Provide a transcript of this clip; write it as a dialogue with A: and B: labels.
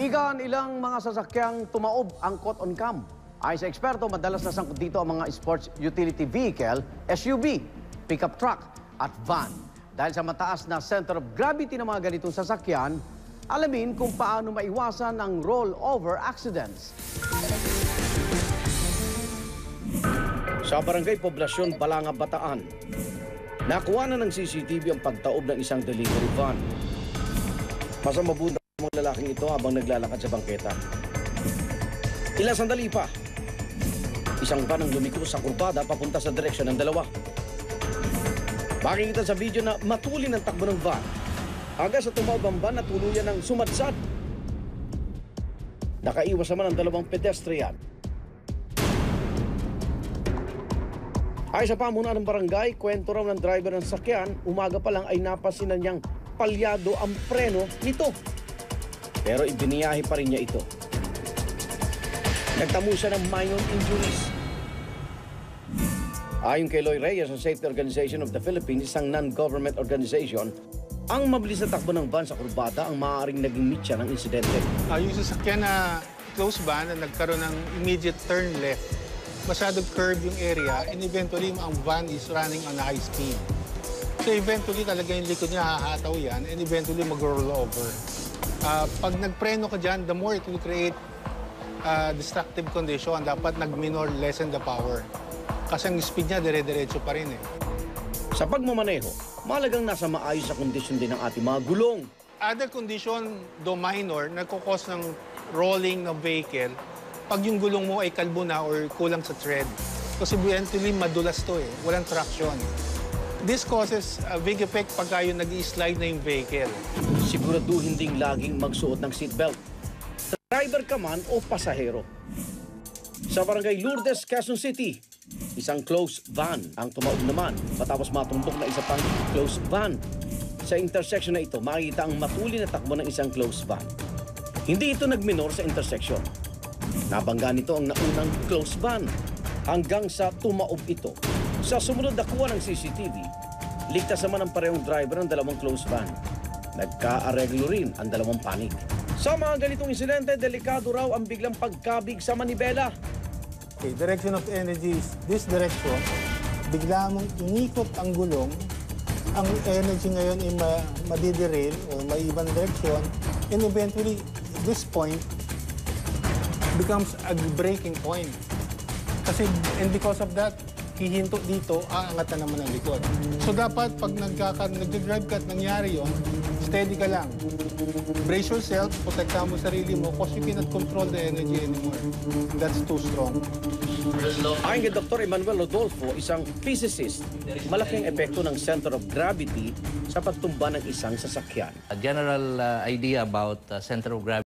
A: Katigan, ilang mga sasakyang tumaob ang caught on cam. Ayon sa eksperto, madalas nasangkot dito ang mga sports utility vehicle, SUV, pickup truck at van. Dahil sa mataas na center of gravity ng mga ganitong sasakyan, alamin kung paano maiwasan ang rollover accidents. Sa Barangay Poblasyon, Balanga, Bataan, nakuha na ng CCTV ang pagtaob ng isang delivery van. Masamabunda ang lalaking ito habang naglalakad sa bangketa. Ilang sandali pa, isang van ang lumiko sa kurbada papunta sa direksyon ng dalawa. Makikita sa video na matulin ang takbo ng van. Hanggang sa tumaob ang van na tuluyan ng sumadsad. Nakaiwas naman ang dalawang pedestrian. Ay sa pamunuan ng barangay, kwento raw ng driver ng sakyan, umaga pa lang ay napansin na niyang palyado ang preno nito. Pero ibiniyahe pa rin niya ito. Nagtamo siya ng minor injuries. Ayon kay Loy Reyes, ang Safety Organization of the Philippines, isang non-government organization, ang mabilis na takbo ng van sa kurbada ang maaaring naging mitya ng insidente.
B: Yung sasakyan na close van na nagkaroon ng immediate turn left, masyadong curve yung area, and eventually ang van is running on high speed. So eventually talaga yung likod niya hahataw yan, and eventually mag-roll over. Pag nagpreno ka dyan, the more it will create destructive condition, dapat nag-minor lessen the power. Kasi ang speed niya dire-diretso pa rin eh.
A: Sa pagmamaneho, mahalagang nasa maayos sa kondisyon din ng ating mga gulong.
B: Other condition, though minor, nagkukos ng rolling ng vehicle pag yung gulong mo ay kalbo na or kulang sa tread. Kasi eventually madulas to eh, walang traction. This causes a big effect pagka yung nag-i-slide na yung vehicle.
A: Siguraduhin ding laging magsuot ng seatbelt. Driver ka man o pasahero. Sa Barangay Lourdes, Quezon City, isang closed van ang tumaob naman matapos matumbok na isa pang closed van. Sa intersection na ito, makikita ang matulin na takbo ng isang closed van. Hindi ito nagminor sa intersection. Nabangga nito ang naunang closed van hanggang sa tumaob ito. Sa sumunod na kuha ng CCTV, ligtas naman ang parehong driver ng dalawang closed van. Nagka-areglo rin ang dalawang panig. Sa mga ganitong insidente, delikado raw ang biglang pagkabig sa manibela.
B: Okay, direction of energy is this direction. Bigla mong inikot ang gulong, ang energy ngayon ay madiderail o may ibang direction, and eventually, this point becomes a breaking point. Kasi, and because of that, hihinto dito, aangat na naman ang likod. So dapat pag nag-drive ka at nangyari yun, steady ka lang. Brace yourself, protektahan mo sarili mo because you cannot control the energy anymore. That's too strong.
A: Ayon kay Dr. Emmanuel Rodolfo, isang physicist, malaking epekto ng center of gravity sa pagtumba ng isang sasakyan.
C: A general idea about center of gravity